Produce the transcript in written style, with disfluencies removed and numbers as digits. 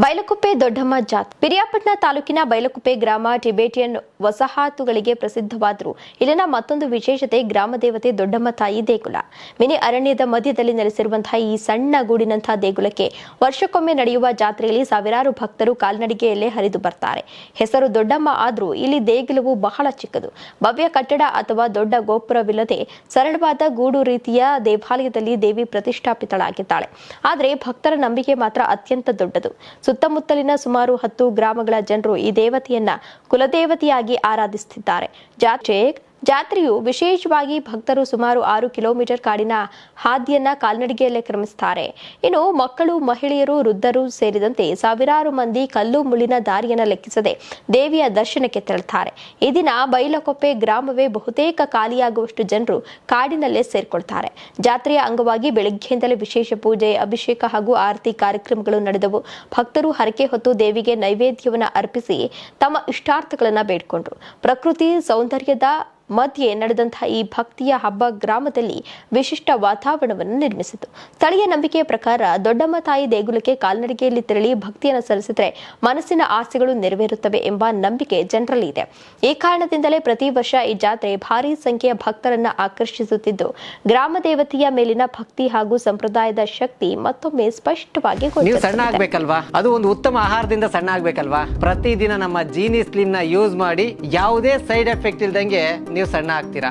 ಬೈಲಕುಪ್ಪೆ ದೊಡ್ಡಮ್ಮ ಜಾತ್ರೆ. ಪಿರಿಯಾಪಟ್ಟಣ ತಾಲೂಕಿನ ಬೈಲಕುಪ್ಪೆ ಗ್ರಾಮ ಟಿಬೇಟಿಯನ್ ವಸಾಹತುಗಳಿಗೆ ಪ್ರಸಿದ್ಧವಾದರೂ ಇಲ್ಲಿನ ಮತ್ತೊಂದು ವಿಶೇಷತೆ ಗ್ರಾಮ ದೇವತೆ ದೊಡ್ಡಮ್ಮ ತಾಯಿ ದೇಗುಲ. ಮಿನಿ ಅರಣ್ಯದ ಮಧ್ಯದಲ್ಲಿ ನೆಲೆಸಿರುವಂತಹ ಈ ಸಣ್ಣ ಗೂಡಿನಂತಹ ದೇಗುಲಕ್ಕೆ ವರ್ಷಕ್ಕೊಮ್ಮೆ ನಡೆಯುವ ಜಾತ್ರೆಯಲ್ಲಿ ಸಾವಿರಾರು ಭಕ್ತರು ಕಾಲ್ನಡಿಗೆಯಲ್ಲೇ ಹರಿದು ಬರ್ತಾರೆ. ಹೆಸರು ದೊಡ್ಡಮ್ಮ ಆದರೂ ಇಲ್ಲಿ ದೇಗುಲವು ಬಹಳ ಚಿಕ್ಕದು. ಭವ್ಯ ಕಟ್ಟಡ ಅಥವಾ ದೊಡ್ಡ ಗೋಪುರವಿಲ್ಲದೆ ಸರಳವಾದ ಗೂಡು ರೀತಿಯ ದೇವಾಲಯದಲ್ಲಿ ದೇವಿ ಪ್ರತಿಷ್ಠಾಪಿತಳಾಗಿದ್ದಾಳೆ. ಆದರೆ ಭಕ್ತರ ನಂಬಿಕೆ ಮಾತ್ರ ಅತ್ಯಂತ ದೊಡ್ಡದು. ಸುತ್ತಮುತ್ತಲಿನ ಸುಮಾರು 10 ಗ್ರಾಮಗಳ ಜನರು ಈ ದೇವತೆಯನ್ನ ಕುಲದೇವತೆಯಾಗಿ ಆರಾಧಿಸುತ್ತಿದ್ದಾರೆ. ಜಾತ್ರೆಯು ವಿಶೇಷವಾಗಿ ಭಕ್ತರು ಸುಮಾರು 6 ಕಿಲೋಮೀಟರ್ ಕಾಡಿನ ಹಾದಿಯನ್ನ ಕಾಲ್ನಡಿಗೆಯಲ್ಲೇ ಕ್ರಮಿಸುತ್ತಾರೆ. ಇನ್ನು ಮಕ್ಕಳು, ಮಹಿಳೆಯರು, ವೃದ್ಧರು ಸೇರಿದಂತೆ ಸಾವಿರಾರು ಮಂದಿ ಕಲ್ಲು ಮುಳ್ಳಿನ ದಾರಿಯನ್ನು ಲೆಕ್ಕಿಸದೆ ದೇವಿಯ ದರ್ಶನಕ್ಕೆ ತೆರಳುತ್ತಾರೆ. ಈ ದಿನ ಬೈಲಕೊಪ್ಪೆ ಗ್ರಾಮವೇ ಬಹುತೇಕ ಖಾಲಿಯಾಗುವಷ್ಟು ಜನರು ಕಾಡಿನಲ್ಲೇ ಸೇರ್ಕೊಳ್ತಾರೆ. ಜಾತ್ರೆಯ ಅಂಗವಾಗಿ ಬೆಳಗ್ಗೆಯಿಂದಲೇ ವಿಶೇಷ ಪೂಜೆ, ಅಭಿಷೇಕ ಹಾಗೂ ಆರತಿ ಕಾರ್ಯಕ್ರಮಗಳು ನಡೆದವು. ಭಕ್ತರು ಹರಕೆ ಹೊತ್ತು ದೇವಿಗೆ ನೈವೇದ್ಯವನ್ನು ಅರ್ಪಿಸಿ ತಮ್ಮ ಇಷ್ಟಾರ್ಥಗಳನ್ನು ಬೇಡಿಕೊಂಡರು. ಪ್ರಕೃತಿ ಸೌಂದರ್ಯದ ಮಧ್ಯೆ ನಡೆದಂತಹ ಈ ಭಕ್ತಿಯ ಹಬ್ಬ ಗ್ರಾಮದಲ್ಲಿ ವಿಶಿಷ್ಟ ವಾತಾವರಣವನ್ನು ನಿರ್ಮಿಸಿತು. ಸ್ಥಳೀಯ ನಂಬಿಕೆಯ ಪ್ರಕಾರ ದೊಡ್ಡಮ್ಮ ತಾಯಿ ದೇಗುಲಕ್ಕೆ ಕಾಲ್ನಡಿಗೆಯಲ್ಲಿ ತೆರಳಿ ಭಕ್ತಿಯನ್ನು ಸಲ್ಲಿಸಿದರೆ ಮನಸ್ಸಿನ ಆಸೆಗಳು ನೆರವೇರುತ್ತವೆ ಎಂಬ ನಂಬಿಕೆ ಜನರಲ್ಲಿ ಇದೆ. ಈ ಕಾರಣದಿಂದಲೇ ಪ್ರತಿ ವರ್ಷ ಈ ಜಾತ್ರೆ ಭಾರೀ ಸಂಖ್ಯೆಯ ಭಕ್ತರನ್ನ ಆಕರ್ಷಿಸುತ್ತಿದ್ದು, ಗ್ರಾಮ ದೇವತೆಯ ಮೇಲಿನ ಭಕ್ತಿ ಹಾಗೂ ಸಂಪ್ರದಾಯದ ಶಕ್ತಿ ಮತ್ತೊಮ್ಮೆ ಸ್ಪಷ್ಟವಾಗಿ ನೀವು ಸಣ್ಣ ಆಗ್ಬೇಕಲ್ವಾ, ಅದು ಒಂದು ಉತ್ತಮ ಆಹಾರದಿಂದ ಸಣ್ಣ ಆಗ್ಬೇಕಲ್ವಾ. ಪ್ರತಿದಿನ ನಮ್ಮ ಜೀನಿ ಸ್ಲಿಮ್ ನ ಯೂಸ್ ಮಾಡಿ ಯಾವುದೇ ಸೈಡ್ ಎಫೆಕ್ಟ್ ಇಲ್ದಂಗೆ ನೀವು ಸಣ್ಣ ಆಗ್ತೀರಾ.